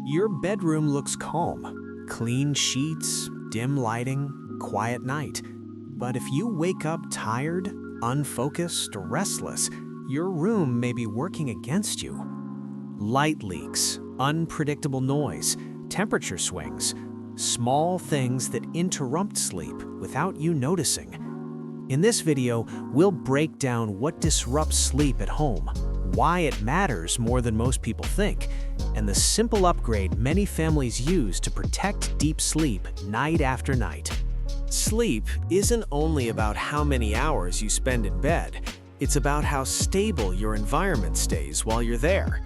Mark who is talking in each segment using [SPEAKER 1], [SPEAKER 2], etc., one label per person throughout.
[SPEAKER 1] Your bedroom looks calm. Clean sheets, dim lighting, quiet night. But if you wake up tired, unfocused, or restless, your room may be working against you. Light leaks, unpredictable noise, temperature swings, small things that interrupt sleep without you noticing. In this video, we'll break down what disrupts sleep at home, why it matters more than most people think, and the simple upgrade many families use to protect deep sleep night after night. Sleep isn't only about how many hours you spend in bed, it's about how stable your environment stays while you're there.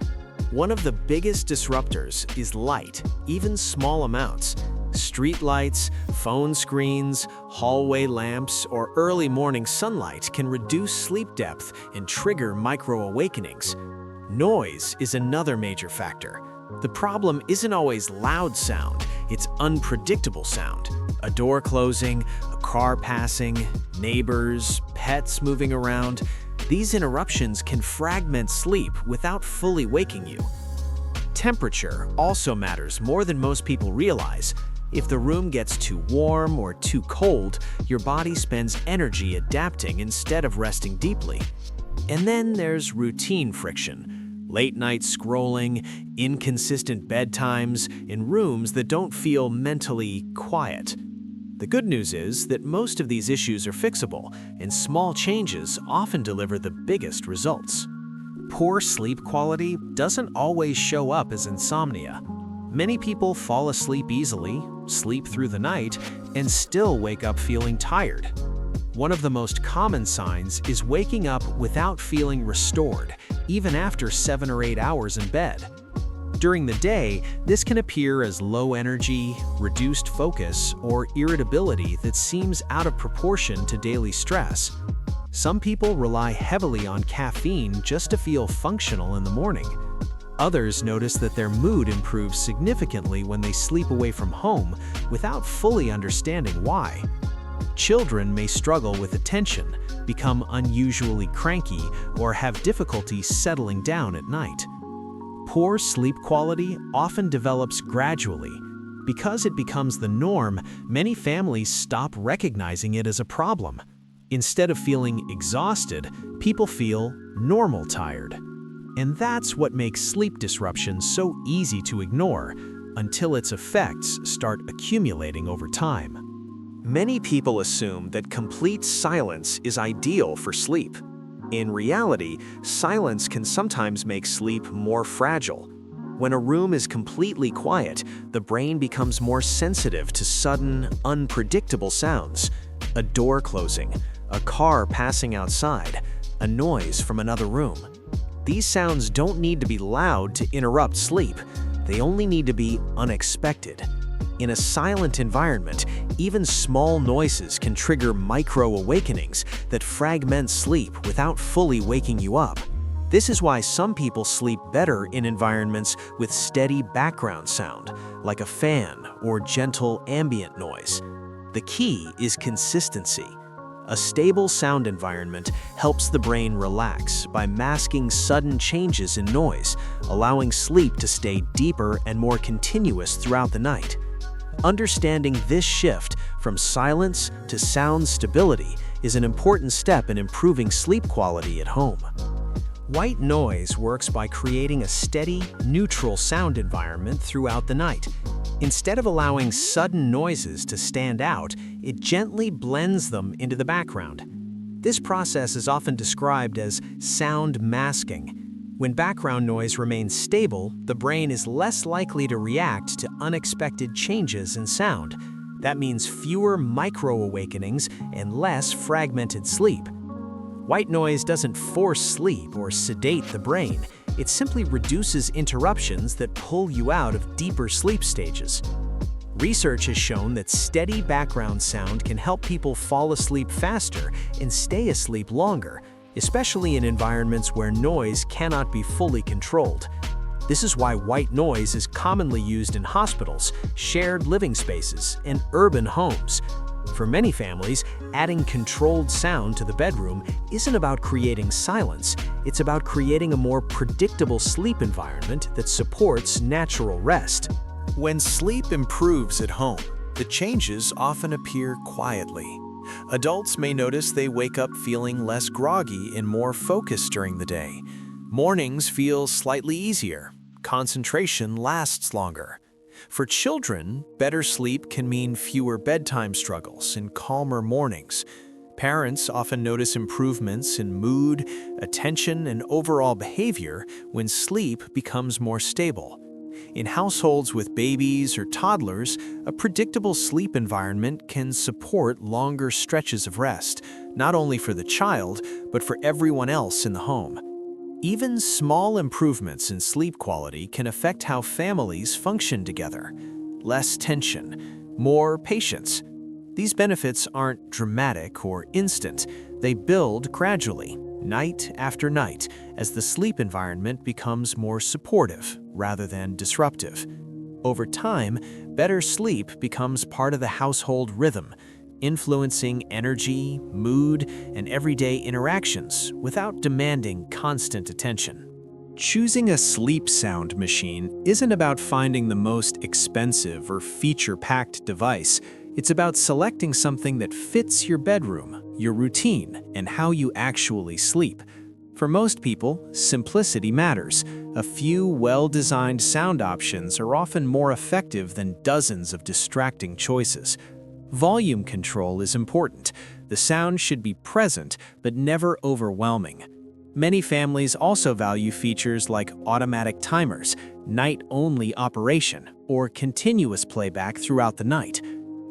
[SPEAKER 1] One of the biggest disruptors is light, even small amounts. Street lights, phone screens, hallway lamps, or early morning sunlight can reduce sleep depth and trigger micro-awakenings. Noise is another major factor. The problem isn't always loud sound, it's unpredictable sound. A door closing, a car passing, neighbors, pets moving around. These interruptions can fragment sleep without fully waking you. Temperature also matters more than most people realize. If the room gets too warm or too cold, your body spends energy adapting instead of resting deeply. And then there's routine friction. Late night scrolling, inconsistent bedtimes, in rooms that don't feel mentally quiet. The good news is that most of these issues are fixable, and small changes often deliver the biggest results. Poor sleep quality doesn't always show up as insomnia. Many people fall asleep easily, sleep through the night, and still wake up feeling tired. One of the most common signs is waking up without feeling restored, even after 7 or 8 hours in bed. During the day, this can appear as low energy, reduced focus, or irritability that seems out of proportion to daily stress. Some people rely heavily on caffeine just to feel functional in the morning. Others notice that their mood improves significantly when they sleep away from home without fully understanding why. Children may struggle with attention, become unusually cranky, or have difficulty settling down at night. Poor sleep quality often develops gradually. Because it becomes the norm, many families stop recognizing it as a problem. Instead of feeling exhausted, people feel normal tired. And that's what makes sleep disruption so easy to ignore until its effects start accumulating over time. Many people assume that complete silence is ideal for sleep. In reality, silence can sometimes make sleep more fragile. When a room is completely quiet, the brain becomes more sensitive to sudden, unpredictable sounds. A door closing, a car passing outside, a noise from another room. These sounds don't need to be loud to interrupt sleep. They only need to be unexpected. In a silent environment, even small noises can trigger micro-awakenings that fragment sleep without fully waking you up. This is why some people sleep better in environments with steady background sound, like a fan or gentle ambient noise. The key is consistency. A stable sound environment helps the brain relax by masking sudden changes in noise, allowing sleep to stay deeper and more continuous throughout the night. Understanding this shift from silence to sound stability is an important step in improving sleep quality at home. White noise works by creating a steady, neutral sound environment throughout the night. Instead of allowing sudden noises to stand out, it gently blends them into the background. This process is often described as sound masking. When background noise remains stable, the brain is less likely to react to unexpected changes in sound. That means fewer micro-awakenings and less fragmented sleep. White noise doesn't force sleep or sedate the brain. It simply reduces interruptions that pull you out of deeper sleep stages. Research has shown that steady background sound can help people fall asleep faster and stay asleep longer, especially in environments where noise cannot be fully controlled. This is why white noise is commonly used in hospitals, shared living spaces, and urban homes. For many families, adding controlled sound to the bedroom isn't about creating silence, it's about creating a more predictable sleep environment that supports natural rest.
[SPEAKER 2] When sleep improves at home, the changes often appear quietly. Adults may notice they wake up feeling less groggy and more focused during the day. Mornings feel slightly easier. Concentration lasts longer. For children, better sleep can mean fewer bedtime struggles and calmer mornings. Parents often notice improvements in mood, attention, and overall behavior when sleep becomes more stable. In households with babies or toddlers, a predictable sleep environment can support longer stretches of rest, not only for the child, but for everyone else in the home. Even small improvements in sleep quality can affect how families function together. Less tension, more patience. These benefits aren't dramatic or instant. They build gradually, night after night, as the sleep environment becomes more supportive rather than disruptive. Over time, better sleep becomes part of the household rhythm, influencing energy, mood, and everyday interactions without demanding constant attention. Choosing a sleep sound machine isn't about finding the most expensive or feature-packed device. It's about selecting something that fits your bedroom, your routine, and how you actually sleep. For most people, simplicity matters. A few well-designed sound options are often more effective than dozens of distracting choices. Volume control is important. The sound should be present, but never overwhelming. Many families also value features like automatic timers, night-only operation, or continuous playback throughout the night.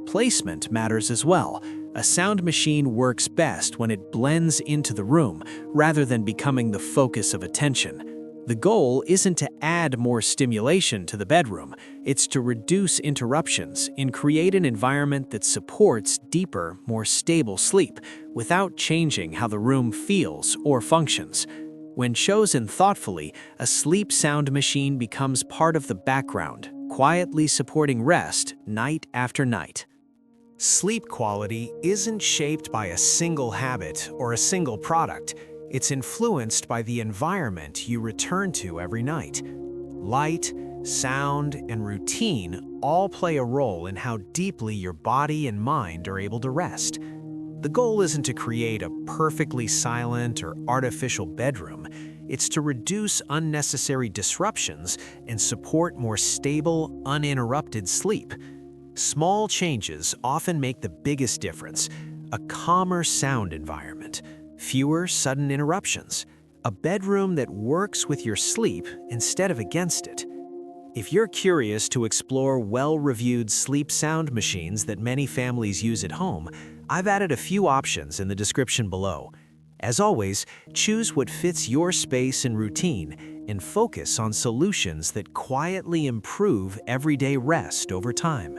[SPEAKER 2] Placement matters as well. A sound machine works best when it blends into the room, rather than becoming the focus of attention. The goal isn't to add more stimulation to the bedroom, it's to reduce interruptions and create an environment that supports deeper, more stable sleep without changing how the room feels or functions. When chosen thoughtfully, a sleep sound machine becomes part of the background, quietly supporting rest night after night. Sleep quality isn't shaped by a single habit or a single product. It's influenced by the environment you return to every night. Light, sound, and routine all play a role in how deeply your body and mind are able to rest. The goal isn't to create a perfectly silent or artificial bedroom. It's to reduce unnecessary disruptions and support more stable, uninterrupted sleep. Small changes often make the biggest difference. A calmer sound environment, fewer sudden interruptions, a bedroom that works with your sleep instead of against it. If you're curious to explore well-reviewed sleep sound machines that many families use at home, I've added a few options in the description below. As always, choose what fits your space and routine and focus on solutions that quietly improve everyday rest over time.